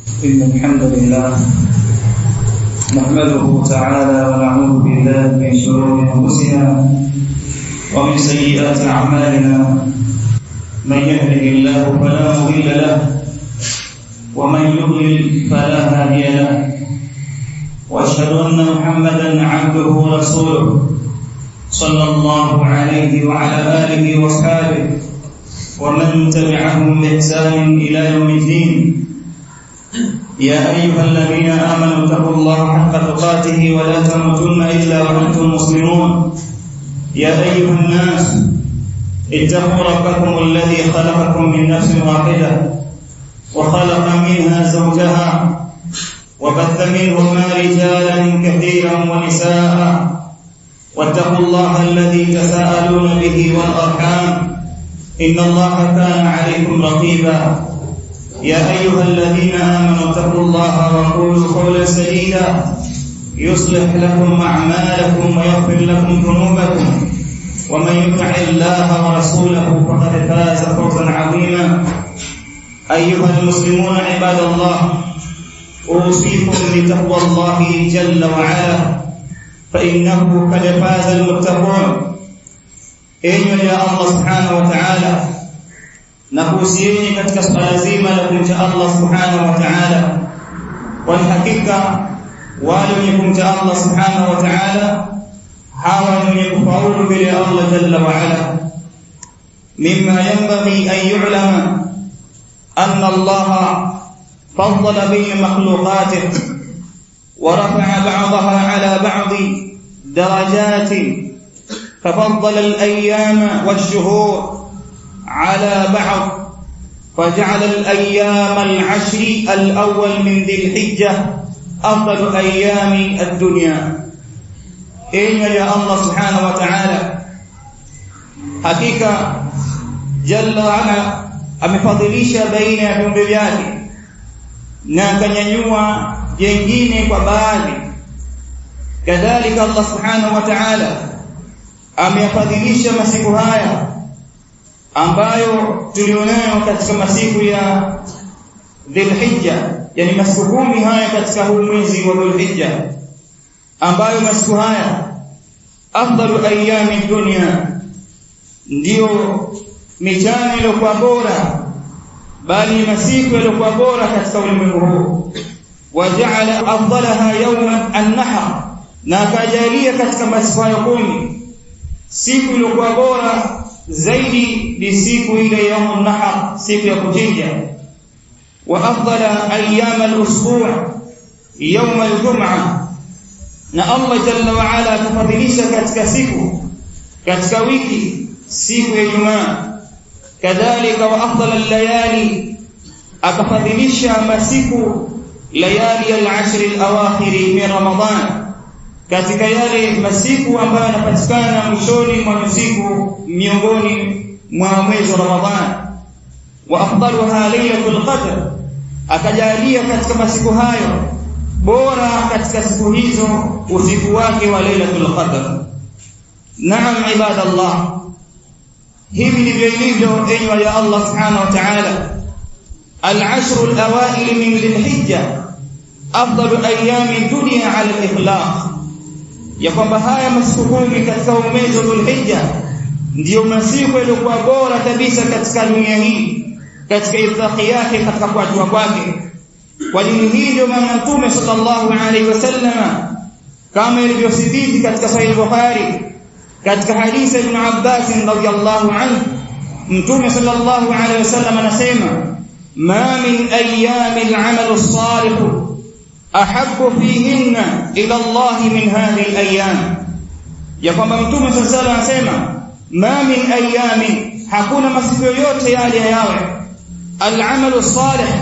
إن الحمد لله نحمده تعالى ونعوذ بالله من شرور أنفسنا ومن سيئات أعمالنا من يهده الله فلا مضل له ومن يضلل فلا هادي له وأشهد أن محمدا عبده ورسوله صلى الله عليه وعلى آله وصحبه ومن تبعهم بإحسان إلى يوم الدين. يا أيها الذين آمنوا اتقوا الله حق تقاته ولا تموتن إلا وأنتم مسلمون. يا أيها الناس اتقوا ربكم الذي خلقكم من نفس واحدة وخلق منها زوجها وبث منهما رجالا كثيرا ونساء واتقوا الله الذي تساءلون به والأرحام إن الله كان عليكم رقيبا. يا أيها الذين آمنوا اتقوا الله وقولوا قولا سديدا يصلح لكم أعمالكم ويغفر لكم ذنوبكم ومن يطع الله ورسوله فقد فاز فوزا عظيما. أيها المسلمون عباد الله، أوصيكم بتقوى الله جل وعلا فإنه قد فاز المتقون. Enyi ya Allah subhanahu wa ta'ala, nakuhusieni katika swala zima la kumcha Allah subhanahu wa ta'ala, kwa hakika wale wenye kumcha Allah subhanahu wa ta'ala hawa wenye kufaulu bila Allah jalla wa ala. Mimma yanbaghi an yu'lama anna Allah faddala bayna makhluqatihi wa rafa'a ba'daha 'ala ba'di darajatin ففضل الأيام والشهور على بعض فجعل الأيام العشر الأول من ذي الحجة أفضل أيام الدنيا. إن يا الله سبحانه وتعالى حقيقة جل وعلا amefadhilisha baina ya viumbe vyake na akanyanyua jengine kwa baadhi. Kadhalika Allah subhanahu wa ta'ala ameyafadhilisha masiku haya ambayo tulionayo katika masiku ya Dhulhijja, yani masiku 10 haya katika huu mwezi wa Dhulhijja, ambayo masiku haya afdalu ayami dunya, ndio michana iliyokuwa bora, bali masiku yaliyokuwa bora katika ulimwengu huu. Waja'ala afdalaha yawman an-nahr, na akajalia katika masiku hayo 10 siku iliyokuwa bora zaidi ni siku ile ya Yawm an-Nahr, siku ya kuchinja. Wa afdala ayyam al-usbu' yawm al-jum'ah, na Allah jalla wa ala akafadhilisha katika siku katika wiki siku ya Ijumaa. Kadhalika wa afdala al-layali, akafadhilisha masiku layali al-ashr al-awakhir min Ramadhan, katika yale masiku ambayo yanapatikana mwishoni mwa siku miongoni mwa mwezi wa Ramadhani. Wa afdaluha laylatul qadr, akajalia katika masiku hayo bora katika siku hizo usiku wake wa laylatul qadr. Naam ibadallah, hivi ndivyo ilivyo enyi ya Allah subhanahu wa ta'ala. Al-ashr al-awail min dhil-hijja afdalu ayami dunya 'ala al-ikhlaq, ya kwamba haya masiku 10 katika mwezi wa Dhulhijja ndio masiku yaliyokuwa bora kabisa katika dunia hii, katika irfaqi yake, katika kuatua kwake. Kwa dini hii ndio maana Mtume sallallahu alaihi wasallam, kama ilivyothibiti katika Sahih Bukhari katika hadithi Ibn Abbas radhiyallahu anhu, Mtume sallallahu alaihi wasallam anasema, ma min ayyami al-'amal as-salih ahabbu fihinna ila Allah min hadhihi al-ayyam, ya kwamba Mtume sallallahu alayhi wasallam anasema, ma min ayyamin, hakuna masiku yote yale yawe al-amalu salih,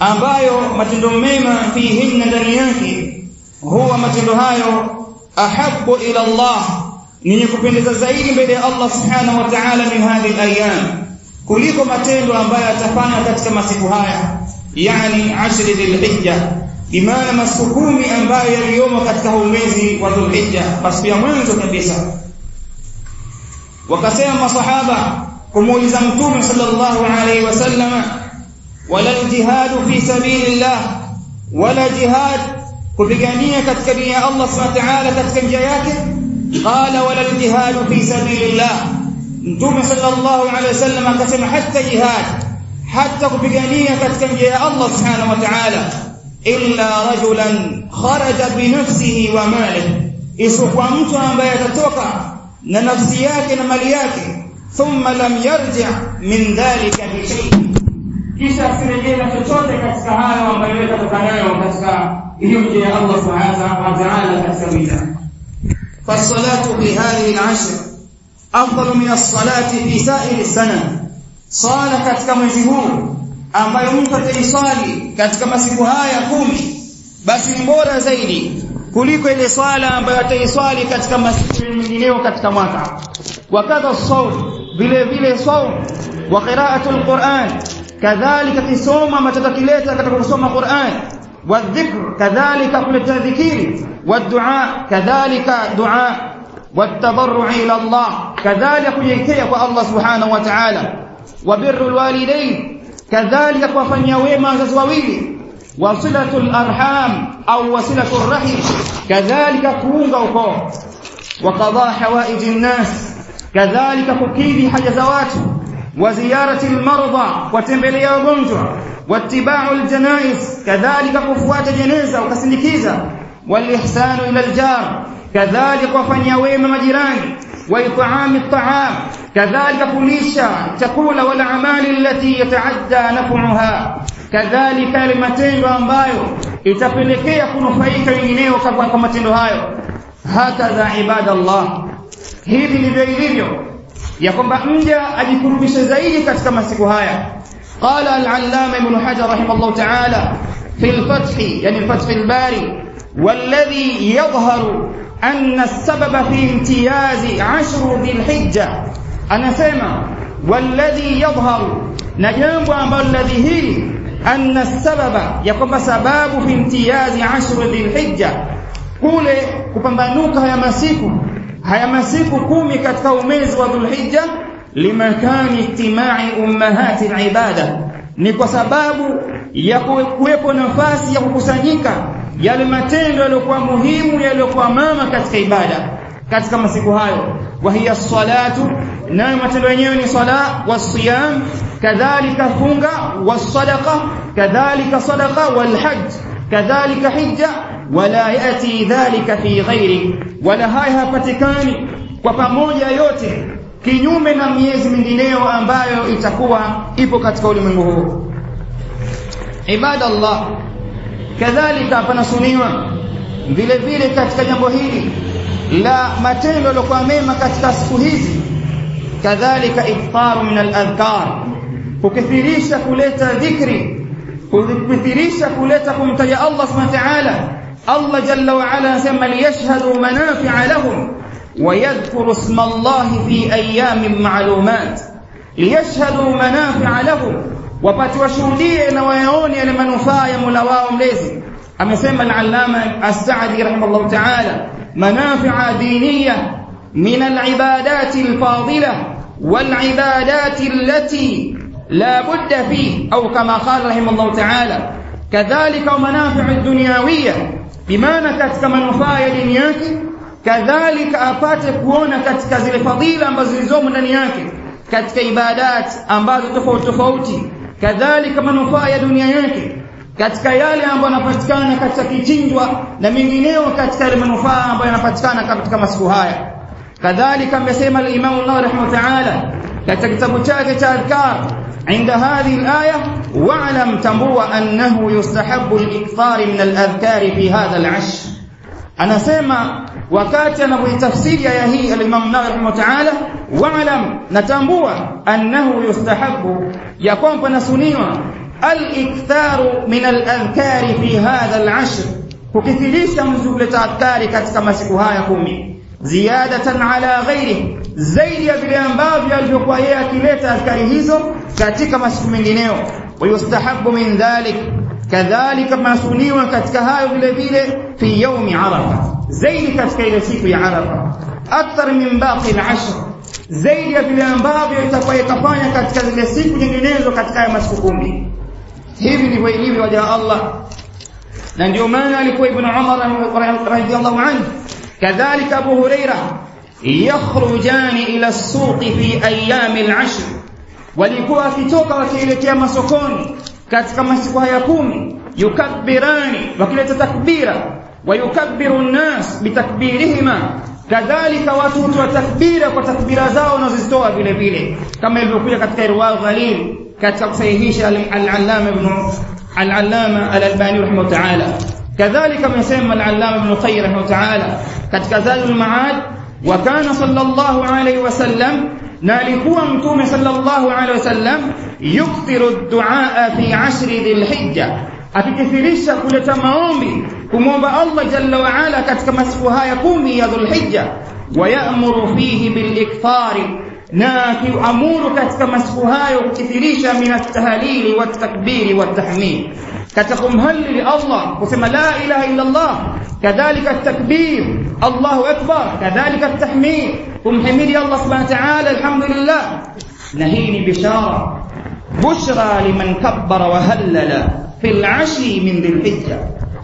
ambayo matendo mema fihinna, ndani yake, huwa matendo hayo ahabbu ila Allah, ni kupendeza zaidi mbele ya Allah subhanahu wa ta'ala min hadhihi al-ayyam, kuliko matendo ambayo atafanya katika masiku haya, yani 10 Dhulhijja, imana masiku 10 ambayo yaliyomo katika mwezi wa Dhulhijja, masiku ya mwanzo kabisa. Wakasema masahaba kumuuliza Mtume sallallahu alaihi wasallam, wala aljihadu fi sabilillah, wala jihad kupigania katika dini ya Allah subhanahu wa ta'ala katika njia yake. Qala wala aljihadu fi sabilillah, Mtume sallallahu alayhi wasallam akasema hata jihad, hata kupigania katika njia ya Allah subhanahu wa ta'ala, illa rajulan kharaja bi nafsihi wa malihi, isipokuwa mtu ambaye atatoka na nafsi yake na mali yake, thumma lam yarji' min dhalika bi shay'in, kisha asirejee na chochote katika hayo ambayo yatatoka nayo katika hiyo njia ya Allah subhanahu wa ta'ala katika vita. Fasalatu fi hadhihi al-ashr afdalu min as-salati fi sa'ir as-sana, sala katika mwezi huu ambayo mtu ataisali katika masiku haya 10 basi ni bora zaidi kuliko ile swala ambayo ataiswali katika masiku mengineyo katika mwaka. Wakadha as-sawm, vile vile saum, wa qira'atul Qur'an, kadhalika kisoma matakileta katika kusoma Qur'an, wa dhikr, kadhalika kuleta dhikiri, wa dua, kadhalika dua, wa tadarru' ila Allah, kadhalika kujikea kwa Allah subhanahu wa ta'ala, wa birrul walidain, kadhalika kuwafanyia wema wazazi wawili, wa silatul arham au wasilatur rahim, kadhalika kuunga ukoo, wa qada hawaijin nas, kadhalika kukidhi haja za watu, wa ziyarati almarda, kutembelea wagonjwa, wa ittiba'u aljanaiz, kadhalika kufuata jeneza ukasindikiza, wal ihsanu ila aljar, kadhalika kufanyia wema majirani, wa it'ami at'am, kadhalika kulisha chakula, wal amali allati yata'adda naf'uha, kadhalika yale matendo ambayo itapelekea kunufaika wengineo kwa matendo hayo. Hakadha ibadallah, hivi ndivyo ilivyo ya kwamba mja ajikurubishe zaidi katika masiku haya. Qala al-allama ibn Hajar rahimahullah ta'ala fi al-fath, yani al-fath al-bari, walladhi yadhharu anna as-sababa fi imtiyazi 10 dhil-hijja, anasema walladhi yadhharu, na jambo ambalo ladhihiri, anna as-sababa, ya kwamba sababu fi imtiyazi 10 dhil-hijja, kule kupambanuka haya masiku 10 katika mwezi wa Dhulhijja, limakani ijtimai ummahati al-ibada, ni kwa sababu ya kuwepo nafasi ya kukusanyika yale matendo yaliyokuwa muhimu, yaliyokuwa mama katika ibada katika masiku hayo. Wa hiya as-salatu, na matendo yenyewe ni sala, was-siyam, kadhalika funga, was-sadaqa, kadhalika sadaqa, wal-hajj, kadhalika hija, wala yati dhalika fi ghairi, wala haya hapatikani kwa pamoja yote kinyume na miezi mingineyo ambayo itakuwa ipo katika ulimwengu huu. Ibadallah, kadhalika panasuniwa vile vile katika jambo hili la matendo yaliokuwa mema katika siku hizi, kadhalika iftaru min al-adhkar, kukithirisha kuleta dhikri, kukithirisha kuleta kumtaja Allah subhanahu wa ta'ala. Allah jalla wa ala anasema liyashhadu manafi'a lahum wa yadhkuru isma Allah fi ayamin ma'lumat, liyashhadu manafi'a lahum, wapate washuhudie na wayaone yale manufaa ya Mola wao mlezi. Amesema al-allama as-Sa'di rahimahullah ta'ala, manafi'a diniyya min al-ibadati al-fadila wal-ibadati allati la budda fi, au kama qala rahimahullah ta'ala, kadhalika manafi'a ad-dunyawiyya, bimaana katika manufaa ya dini yake, kadhalika apate kuona katika zile fadhila ambazo zilizomo ndani yake katika ibadat ambazo tofauti, kadhalika manufaa ya dunia yake katika yale ambayo yanapatikana katika kichinjwa na mengineo katika yale manufaa ambayo yanapatikana katika masiku haya. Kadhalika amesema al-Imam an-Nawawi rahimahullah katika kitabu chake cha Adhkar, inda hadhihi al-aya, wa'lam, tambua, annahu yustahabbu al-ikthar min al-adhkar fi hadha al-'ashr. Anasema wakati anapoitafsiri aya hii al-Imam an-Nawawi rahimahullah, wa'lam, natambua, annahu yustahabbu, ya kwamba nasuniwa, al-iktharu min al-adhkar fi hadha al-'ashr, kukithirisha mzuleta adhkari katika masiku haya 10, ziyadatan ala ghairi, zaidi ya vile ambavyo alivyokuwa yeye akileta adhkari hizo katika masiku mengineyo. Wa yustahabbu min dhalik, kadhalika masuniwa katika hayo vile vile fi yawmi Arafa, zaidi katika ile siku ya Arafa, akthar min baqi al-'ashr, zaidi ya vile ambavyo itakuwa ikafanya katika zile siku nyinginezo katika masiku 10. hivi ndivyo ilivyo waja Allah. Na ndio maana alikuwa Ibn Umar radhiyallahu anhu kadhalika Abu Huraira yakhrujani ila as-suq fi ayyam al-ashr, walikuwa wakitoka wakielekea masokoni katika masiku haya 10, yukabbirani, wakileta takbira, wa yukabbiru an-nas bitakbirihima, kadhalika watu hutoa takbira kwa takbira zao wanazozitoa vile vile, kama ilivyokuja katika Irwa Ghalil katika kusahihisha al-Allama al-Albani rahimahu ta'ala. kadhalika amesema al-Allama Ibn Qayyim rahimahu ta'ala katika Zadul Ma'ad, wa kana sallallahu alayhi wasallam, na alikuwa mtume sallallahu alayhi wasallam yukthiru ad-du'a fi 'ashri dhil-hijja, akikithirisha kuleta maombi kumwomba Allah jalla wa ala katika masiku haya 10 ya Dhul-Hijja, wa ya'muru fihi bil-ikthari, na akiamuru katika masiku hayo kukithirisha min at-tahlili wat-takbiri wat-tahmid, katika kumhalili Allah kusema la ilaha illa Allah, kadhalika at-takbir Allahu akbar, kadhalika at-tahmid kumhimidi Allah subhanahu wa ta'ala alhamdulillah. Na hii ni bishara, bushra liman kabbara wa hallala fil 'ashri min dhil-hijja,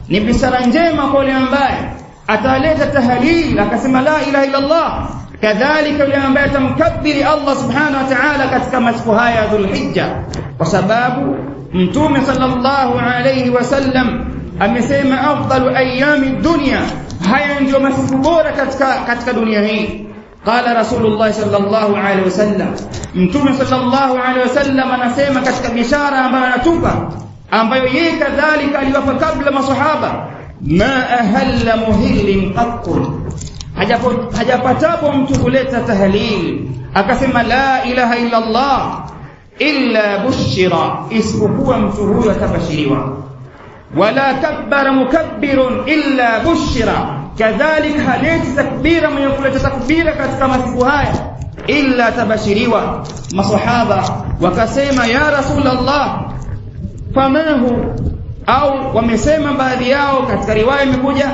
ni bishara njema kwa yule ambaye ataleta tahlil akasema la ilaha illa Allah, kadhalika yule ambaye atamkabiri Allah subhanahu wa ta'ala katika masiku haya ya Dhul-Hijja, kwa sababu mtume sallallahu alayhi wasallam amesema afdalu ayami dunya, haya ndio masiku bora katika dunia hii. Qala Rasulullah sallallahu alayhi wasallam, mtume sallallahu alayhi wasallam anasema katika bishara ambayo anatupa, ambayo yeye kadhalika aliwapa kabla masahaba, ma ahalla muhillin qattun, hajapatapo mtu kuleta tahlil akasema la ilaha illa Allah illa bushira, isipokuwa mtu huyo atabashiriwa. Wala kabbara mukabbirun illa bushira, kadhalika haleti takbira mwenye kuleta takbira katika masiku haya illa tabashiriwa. Masahaba wakasema ya Rasulullah famahu, au wamesema baadhi yao katika riwaya imekuja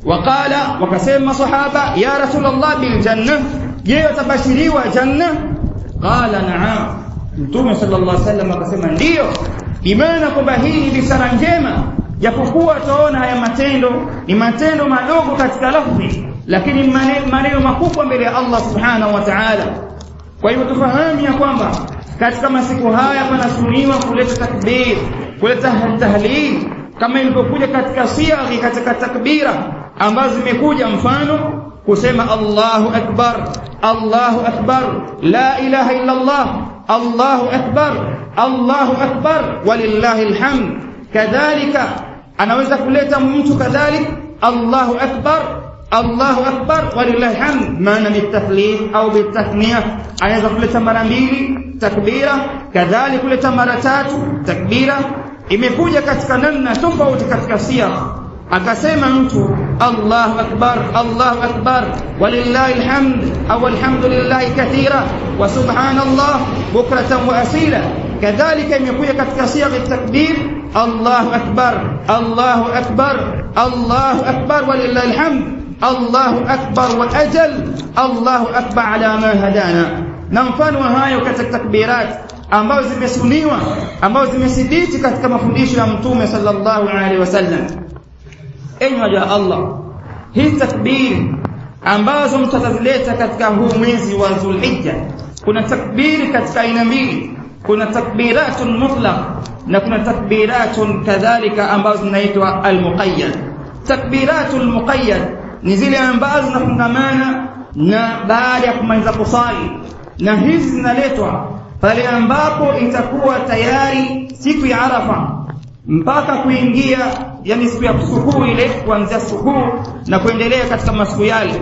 waqala, wakasema sahaba ya Rasulullah bil janna, je tabashiriwa janna? Qala na'am, mtume sallallahu alaihi wasallam akasema ndio, bimaana kwamba hii ni bishara njema, japokuwa tuona haya matendo ni matendo madogo katika lafzi, lakini maneno makubwa mbele ya Allah subhanahu wa ta'ala. Kwa hivyo tufahamu ya kwamba katika masiku haya panasuniwa kuleta takbir, kuleta tahlil kama ilivyokuja katika siyaghi, katika takbira ambazo zimekuja, mfano kusema Allahu akbar, Allahu akbar, la ilaha illa Allah, Allahu akbar, Allahu akbar walillahil hamd. Kadhalika anaweza kuleta mtu kadhalika Allahu akbar, Allahu akbar walillahil hamd, maana ni tathlith au bitathniya, anaweza kuleta mara 2 takbira, kadhalika kuleta mara 3 takbira. Imekuja katika namna tofauti katika siyagh, akasema mtu Allahu akbar walillahil hamd au alhamdulillahi kathira wa subhanallah bukratan wa asila. Kadhalika imekuja katika siyagh at-takbir Allahu akbar, Allahu akbar, Allahu akbar walillahil hamd, Allahu akbar wa ajal, Allahu akbar ala ma hadana. Na mfano hayo katika takbirat ambazo zimesuniwa, ambazo zimethibiti katika mafundisho ya mtume sallallahu alaihi wasallam. Enyi waja Allah, hii takbir ambazo mtazileta katika huu mwezi wa Dhul-Hijja, kuna takbiri katika aina mbili, kuna takbiratun mutlaq na kuna takbiratun kadhalika ambazo zinaitwa al-muqayyad. Takbiratul muqayyad ni zile ambazo zinafungamana na baada ya kumaliza kusali, na hizi zinaletwa pale ambapo itakuwa tayari siku ya Arafa mpaka kuingia, yani siku ya sukuu ile, kuanzia sukuu na kuendelea katika masiku yale,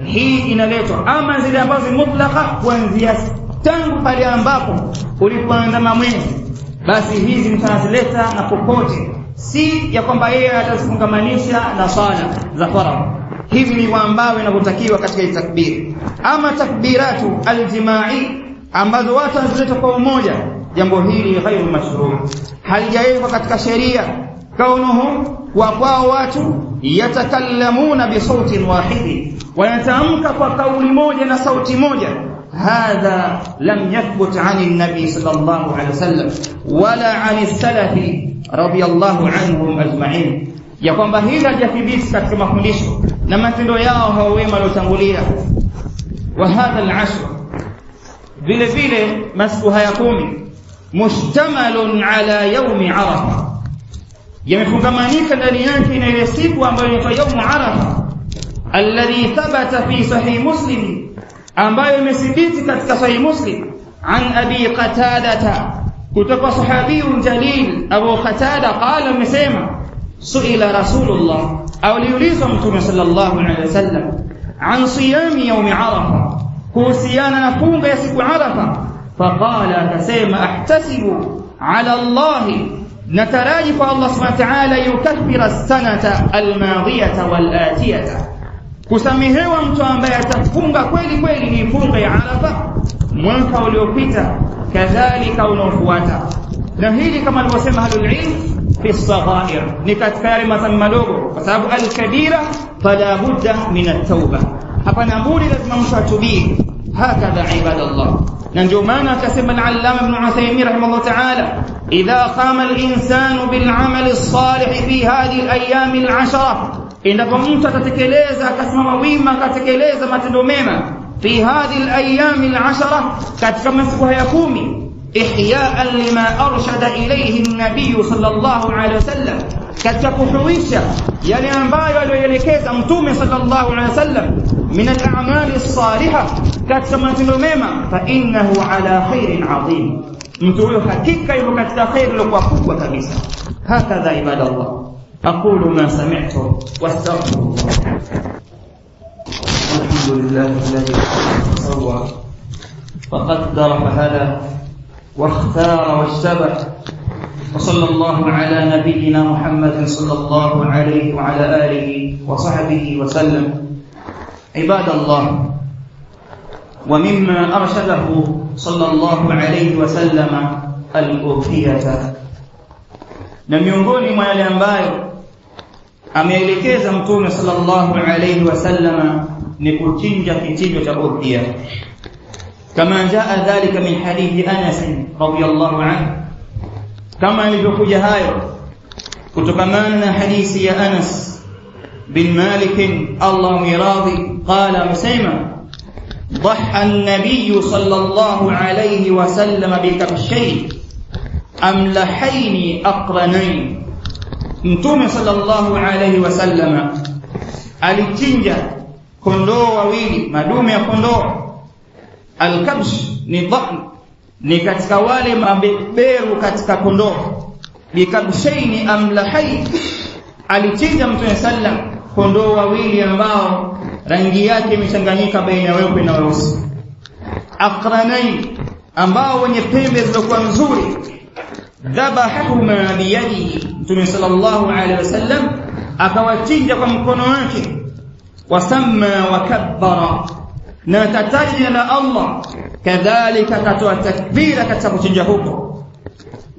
hii inaletwa. Ama zile ambazo mutlaqa kuanzia tangu pale ambapo ulipoandama mwezi, basi hizi mtazileta na popote, si ya kwamba yeye atazifungamanisha na sala za faradhi. Hivi ni ambavyo inavyotakiwa katika takbir. Ama takbiratu aljimai ambazo watu wanazileta kwa umoja, jambo hili ghairu mashru', halijawekwa katika sheria. Kaunuhum, wa kwao watu yatakallamuna bi sautin wahidi, wanatamka kwa kauli moja na sauti moja, hadha lam yathbut 'ani an-nabi sallallahu alayhi wasallam wala 'ani as-salafi radiyallahu anhum ajma'in, ya kwamba hili hajathibiti katika mafundisho na matendo yao hao wema waliotangulia. Wa hadha al-ashr, vile vile masiku haya 10 mushtamalun ala yawmi Arafa, yamefungamanika ndani yake na ile siku ambayo inaitwa yawm Arafa, alladhi thabata fi sahih Muslim, ambayo imethibiti katika sahih Muslim an Abi Qatada, kutoka sahabiyun jalil Abu Qatada qala, amesema suila Rasulullah, au liulizwa Mtume sallallahu alaihi wasallam an siyami yawm Arafa, kuhusiana na funga ya siku Arafa. Faqala, akasema ahtasibu ala Allah, nataraji kwa Allah subhanahu wa ta'ala yukaffira as-sanata al-madiyata wal-atiyata, kusamehewa mtu ambaye atafunga kweli kweli ni funga ya Arafa mwaka uliopita kadhalika unaofuata. Na hili kama alivyosema ahlul ilm fi as-saghair, ni katika yale madhambi madogo, kwa sababu al-kabira fala budda min at-tauba, hapana budi lazima mtu atubie. Hakadha ibadallah. Na ndio maana akasema al-allama ibn Uthaymeen rahimahullah ta'ala, idha qama al-insanu bil 'amali as-salih fi hadhihi al-ayyam al-'ashara, endapo mtu atatekeleza akasimama wima akatekeleza matendo mema fi hadhihi al-ayyam al-'ashara, katika masiku haya 10, ihya'an lima arshada ilayhi an-nabiy sallallahu alayhi wasallam, katika kuhuisha yale ambayo aliyoelekeza Mtume sallallahu alayhi wasallam min al-a'mali as-salihah, katika matendo mema, fa innahu ala khairin 'azim, mtu huyo hakika yuko katika khair iliyokuwa kubwa kabisa. Hakadha ibadallah, aqulu ma sami'tu wastaghfirullah. alhamdulillah alladhi sawwa faqaddara fahada واختار واجتبى، وصلى الله على نبينا محمد صلى الله عليه وعلى آله وصحبه وسلم. عباد الله، ومما أرشده صلى الله عليه وسلم الأضحية، na miongoni mwa yale ambayo ameelekeza Mtume sallallahu alayhi wasallam ni kuchinja kichinjo cha udhiya, kama jaa dhalika min hadithi Anas radhiyallahu anhu, kama ilivyokuja hayo kutokana na hadithi ya Anas bin Malik Allah miradhi, qala, amesema ضحى النبي صلى الله عليه وسلم بكبشين أملحين أقرنين، Mtume sallallahu alayhi wasallam alichinja kondoo wawili, madume ya kondoo. Al-kabsh ni dha'n, ni katika wale mabeberu katika kondoo. Bikabshaini amlahain, alichinja Mtume sallam kondoo wawili ambao rangi yake imechanganyika baina weupe na weusi. Aqranain, ambao wenye pembe zilizokuwa nzuri. Dhabahuma biyadihi, Mtume sallallahu alaihi wasallam akawachinja kwa mkono wake. Wasamma wa kabbara, na tataja na Allah, kadhalika katoa takbira katika kuchinja huko.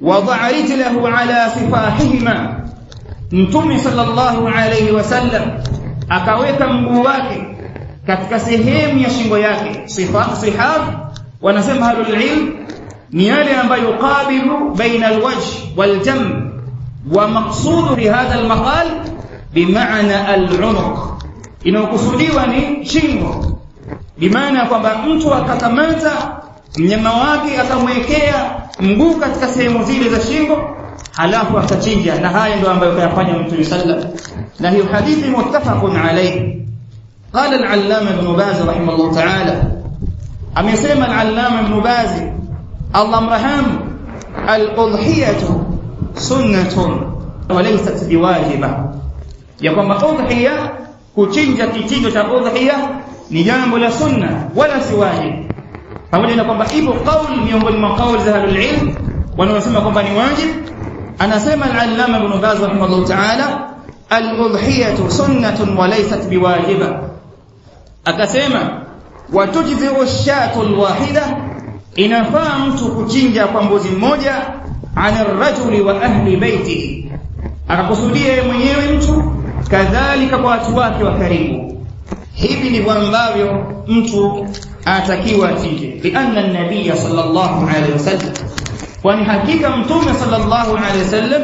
Wada'a rijlahu ala sifahihima, Mtume sallallahu alaihi wasallam akaweka mguu wake katika sehemu ya shingo yake. Sihab wanasema ahlul ilm ni yale ambayo yuqabilu baina alwajh waljamb, wa maqsudu fi hadha almaqal bimaana alunuq, inayokusudiwa ni shingo, bimaana kwamba mtu akakamata mnyama wake akamwekea mguu katika sehemu zile za shingo halafu akachinja. Na haya ndio ambayo kayafanya Mtume sallallahu, na hiyo hadithi muttafaqun alayhi. Qala al-allama ibn Baz rahimahullah ta'ala, amesema al-allama ibn Baz Allah mrahamu, al-udhiyatu sunnatun wa laysat biwajiba, ya kwamba udhiya, kuchinja kichinjo cha udhiya ni jambo la sunna wala si wajibu, pamoja na kwamba ipo kauli miongoni mwa kauli za ahlul ilm wanaosema kwamba ni wajibu. Anasema al-allama ibn Baz rahimahullah ta'ala, al-udhiyatu sunnatun wa laysat biwajiba, akasema watujzi'u ash-shatu al-wahida, inafaa mtu kuchinja kwa mbuzi mmoja, ana ar-rajuli wa ahli baitihi, akakusudia yeye mwenyewe mtu, kadhalika kwa watu wake wa karibu. Hivi ndivyo ambavyo mtu atakiwa achinje, lianna an-nabiy sallallahu alayhi wasallam, kwani hakika Mtume sallallahu alayhi wasallam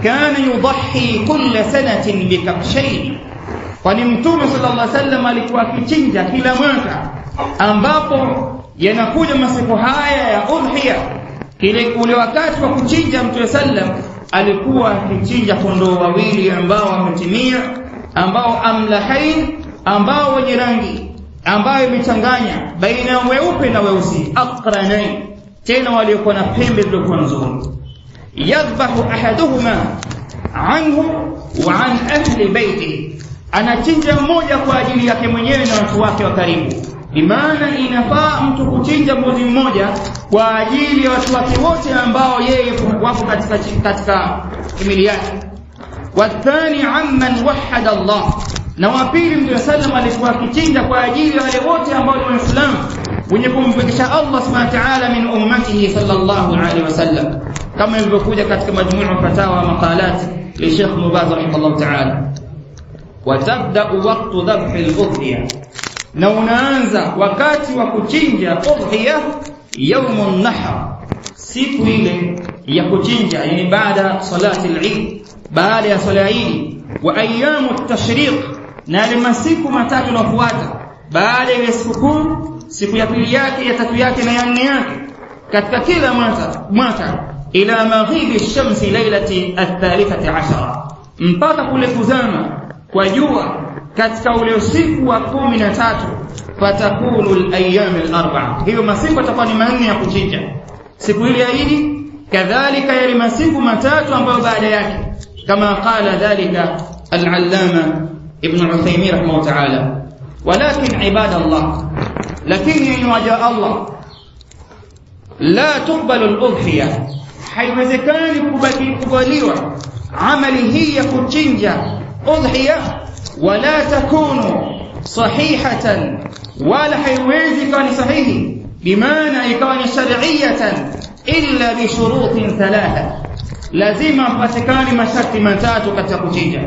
kana yudhi kulla sanatin bikabshayn, kwani Mtume sallallahu alaihi wasallam alikuwa akichinja kila mwaka ambapo yanakuja masiku haya ya udhiya. Ule wakati wa kuchinja Mtume sallam alikuwa akichinja kondoo wawili ambao wametimia, ambao amlahain, ambao wenye rangi ambayo imechanganya baina ya weupe na weusi, aqranain, tena waliokuwa na pembe zilizokuwa nzuri. Yadhbahu ahaduhuma anhu wa an ahli baitihi, anachinja mmoja kwa ajili yake mwenyewe na watu wake wa karibu. Bimaana inafaa mtu kuchinja mbuzi mmoja kwa ajili ya watu wake wote ambao yeye wapo katika familia yake. Wathani amman wahada Allah, na wa pili Mtume sallam alikuwa akichinja kwa ajili ya wale wote ambao ni Waislamu wenye kumpekesha Allah subhanahu wa ta'ala min ummatihi sallallahu alaihi wasallam, kama ilivyokuja katika majmuu fatawa maqalat li Sheikh Mubaz rahimahullah ta'ala. Wa tabda waqtu dhabh al-udhiya, na unaanza wakati wa kuchinja udhiya yawmun nahr, siku ile ya kuchinja, yani baada salati al-Eid, baada ya swala ya Eid. Wa ayyamu at-tashriq, na ile masiku matatu yanayofuata baada ya sikukuu, siku ya pili yake, ya tatu yake na ya nne yake katika kila mwaka, ila maghibi ash-shamsi lailati ath-thalithati 'ashara, mpaka kule kuzama kwa jua katika ule usiku wa 13, fatakunu al-ayyam al-arba'a, hiyo masiku yatakuwa ni manne ya kuchinja siku ile ya Eid, kadhalika yale masiku matatu ambayo baada yake, kama qala dhalika al-allama ibn Uthaymeen rahimahullah ta'ala. Walakin ibadallah, lakini waja Allah, la tuqbalu al-udhiya, haiwezekani kubaliwa amali hii ya kuchinja udhiya, wala takunu sahihatan, wala haiwezi kuwa ni sahihi, bimaana ikawa ni shar'iyatan, illa bi shurutin thalatha, lazima patikane masharti matatu katika kuchinja.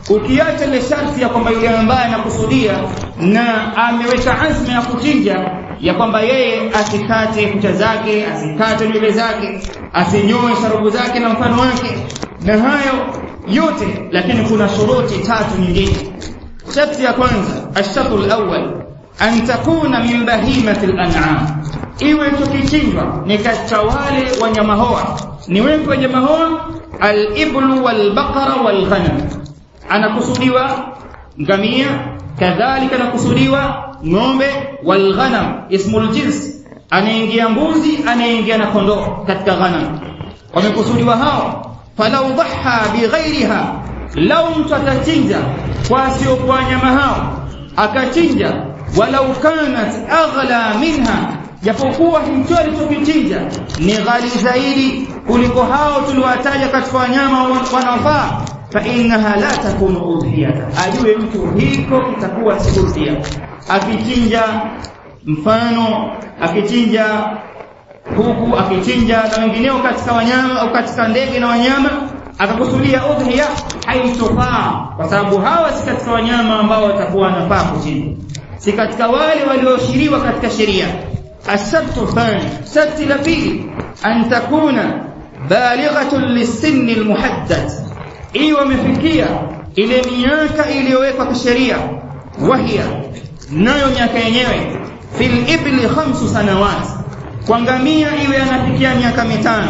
Ukiacha ile sharti ya kwamba yule ambaye anakusudia na ameweka azma ya kuchinja ya kwamba yeye asikate kucha zake, asikate nywele zake, asinyoe sharubu zake na mfano wake, na hayo yote, lakini kuna shuruti tatu nyingine. Sharti ya kwanza, ash-shartu al-awwal, an takuna min bahimati al-an'am, iwe tukichinjwa ni katika wale wanyama hoa. Ni wewe wanyama hoa, al-iblu wal-baqara wal-ghanam, anakusudiwa ngamia, kadhalika anakusudiwa ng'ombe, wal-ghanam ismul jins, anaingia mbuzi, anaingia na kondoo katika ghanam, wamekusudiwa hao. Falau dhaha bighairiha, lau mtu atachinja kwa sio kwa wanyama hao, akachinja walau kanat aghla minha, japokuwa hicho alichokichinja ni ghali zaidi kuliko hao tuliwataja katika wanyama wanaofaa, fa innaha la takunu udhiyatan, ajue mtu hiko kitakuwa si udhiya. Akichinja mfano, akichinja huku, akichinja na wengineo katika wanyama au katika ndege na wanyama, akakusudia udhiya, haitofaa, kwa sababu hawa si katika wanyama ambao watakuwa wanafaa kuchinja, si katika wale walioshiriwa katika sheria. Ashartu thani, sharti la pili, an takuna balighatun lisinni almuhaddad, iwe wamefikia ile miaka iliyowekwa kisheria. Wahia, nayo miaka yenyewe, fil ibli 5 sanawat, kwa ngamia iwe anafikia miaka 5,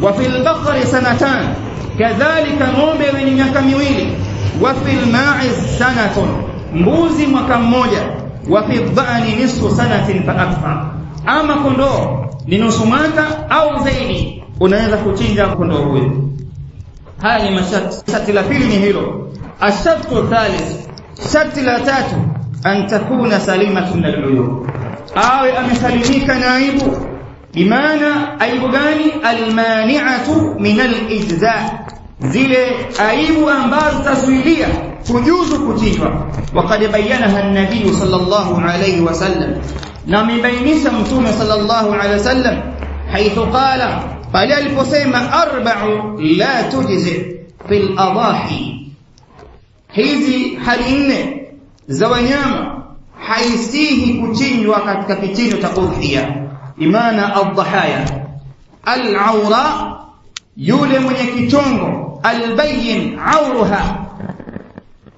wa fil baqari sanatan, kadhalika ng'ombe wenye miaka 2, wa fil ma'iz sanatun, mbuzi mwaka 1, wa fi dhani nisfu sanatin fa akthar, ama kondoo ni nusu mwaka au zaidi, unaweza kuchinja kondoo huyo. Haya ni masharti. Sharti la pili ni hilo. Ashartu thalith, sharti la tatu, an takuna salimatun min al-uyub, awe amesalimika na aibu. Bimaana aibu gani? Almani'atu min al-ijza, zile aibu ambazo tazuilia kujuzu kuchinjwa. Waqad bayyanaha an-nabiy sallallahu alayhi wasallam, na mibainisha Mtume sallallahu alayhi wasallam haithu qala, pale aliposema arba'u la tujzi fil adahi, hizi hali 4 za wanyama haisihi kuchinjwa katika kichinjo cha udhiya. Imana ad-dhahaya, al-awra, yule mwenye kichongo albayyin auruha,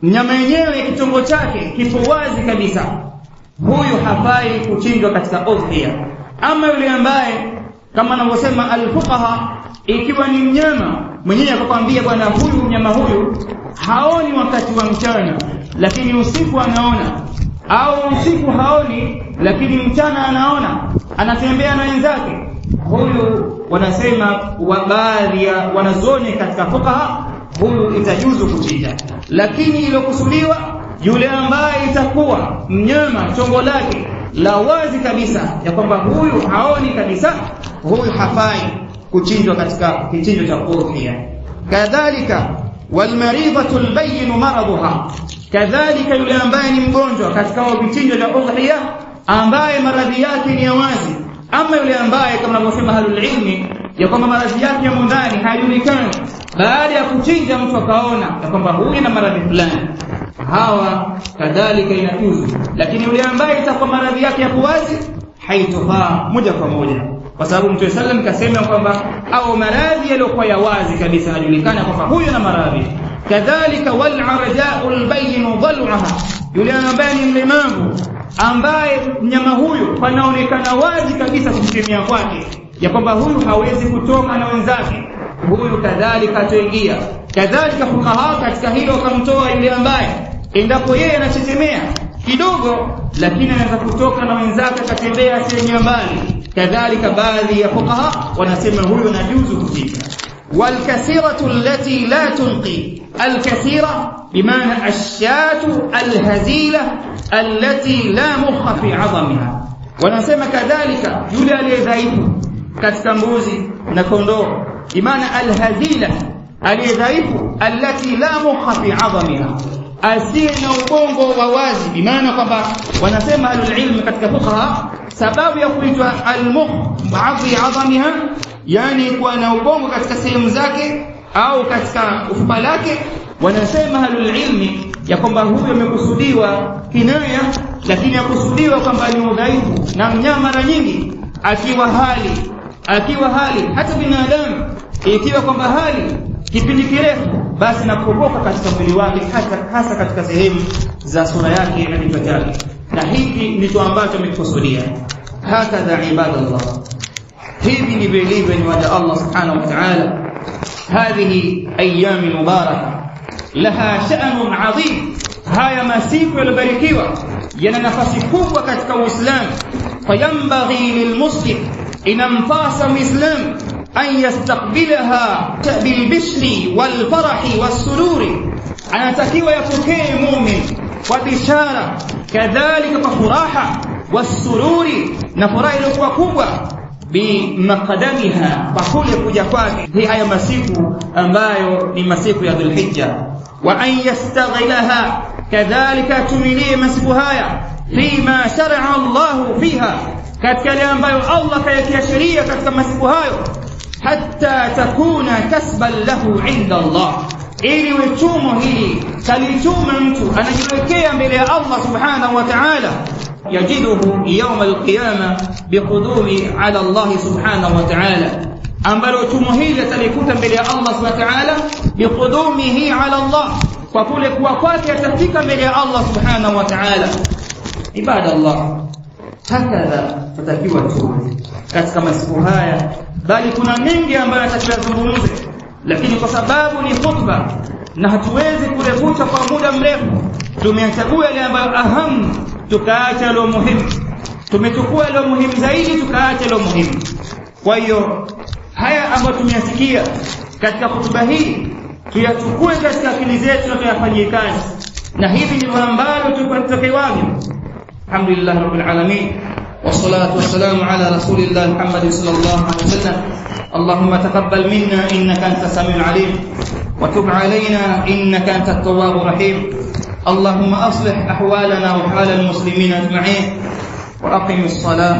mnyama yenyewe kitongo chake kipo wazi kabisa, huyu hafai kuchinjwa katika udhiya. Ama yule ambaye kama anavyosema alfuqaha, ikiwa ni mnyama mwenyewe akakwambia bwana, huyu mnyama huyu haoni wakati wa mchana lakini usiku anaona, au usiku haoni lakini mchana anaona, anatembea na wenzake, huyu wanasema baadhi ya wanazuoni katika fuqaha, huyu itajuzu kuchinja. Lakini iliyokusudiwa yule ambaye itakuwa mnyama tongo lake la wazi kabisa ya kwamba huyu haoni kabisa, huyu hafai kuchinjwa katika kichinjo cha udhiya. Kadhalika walmaridatu albayyin maraduha, kadhalika yule ambaye ni mgonjwa katika vichinjo vya udhiya ambaye maradhi yake ni ya wazi. Ama yule ambaye kama wanavyosema ahlul ilmi ya kwamba maradhi yake ya ndani hayajulikani, baada ya kuchinja mtu akaona ya kwamba huyu ana maradhi fulani, hawa kadhalika inajuzu. Lakini yule ambaye itakuwa maradhi yake yapo wazi, haitofaa moja kwa moja, kwa sababu Mtume sallam kasema kwamba au maradhi yaliyokuwa ya wazi kabisa yanajulikana kwamba huyu ana maradhi. Kadhalika wal arja'u albayyin dhal'aha, yule ambaye ni mlemavu ambaye mnyama huyu panaonekana wazi kabisa kumtemea kwake ya kwamba huyu hawezi kutoka na wenzake, huyu kadhalika atoingia. Kadhalika fuqaha katika hilo kamtoa yule ambaye endapo yeye anachetemea kidogo lakini anaweza kutoka na wenzake akatembea sehemu mbali, kadhalika baadhi ya fuqaha wanasema huyu anajuzu kuchinja. والكثيرة التي لا تنقي، الكثيرة بمعنى الشاة الهزيلة التي لا مخ في عظمها. ونسمى كذلك يولي اليذائف كتكمبوزي نكوندو، بمعنى الهزيلة اليذائف التي لا مخ في عظمها، asina ubongo wa wazi. Bimaana kwamba wanasema alilm katika fuqaha, sababu ya kuitwa almukh ba'dhi 'azamiha, yani kuwa na ubongo katika sehemu zake au katika ufupa lake, wanasema alilmi ya kwamba huyo amekusudiwa kinaya, lakini yakusudiwa kwamba ni udhaifu. Na mnyama mara nyingi akiwa hali hata binadamu ikiwa kwamba hali kipindi kirefu, basi nakuboka katika mwili wake, hasa katika sehemu za sura yake na kichwa chake, na hiki ndicho ambacho amekusudia. Hakadha ibadallah, hivi ni vilivyo ni waja Allah subhanahu wa ta'ala. Hadhihi ayyam mubarakah laha sha'nun 'azim, haya masiku yalobarikiwa yana nafasi kubwa katika Uislamu. Fayambaghi lilmuslim, inampasa muislam أن يستقبلها بالبشر والفرح والسرور، أنا تكيو يفكي مؤمن وبشارة، كذلك فراحة والسرور، نفرح لكوا كوا بمقدمها فقول يكوجاكواك هي آية مسيكو أمبايو لمسيكو يذو الحجة. وأن يستغلها كذلك تملي مسيكوهايا فيما شرع الله فيها، katika ile ambayo Allah kayakiashiria katika masiku hayo, hatta takuna kasban lahu inda Allah, ili wechumo hili kalichuma mtu anajiwekea mbele ya Allah subhanahu wa ta'ala, yajiduhu yawm alqiyama biqudumi ala Allah subhanahu wa ta'ala, ambalo chumo hili atalikuta mbele ya Allah subhanahu wa ta'ala biqudumihi ala Allah, kwa kule kuwa kwake atafika mbele ya Allah subhanahu wa ta'ala. Ibadallah, hakadha tutakiwa tu katika masiku haya, bali kuna mengi ambayo tutakayozungumza, lakini kwa sababu ni khutba na hatuwezi kurefuta kwa muda mrefu, tumechagua yale ambayo ahamu tukaacha yale muhimu, tumechukua yale muhimu zaidi tukaacha yale muhimu. Kwa hiyo haya ambayo tumeyasikia katika khutba hii tuyachukue katika akili zetu na tuyafanyie kazi, na hivi ndivyo ambavyo tutakiwa. Alhamdulillah rabbil alamin, والصلاة والسلام على رسول الله محمد صلى الله عليه وسلم. اللهم تقبل منا إنك أنت السميع العليم، وتب علينا إنك أنت التواب الرحيم. اللهم أصلح أحوالنا وحال المسلمين أجمعين، وأقم الصلاة.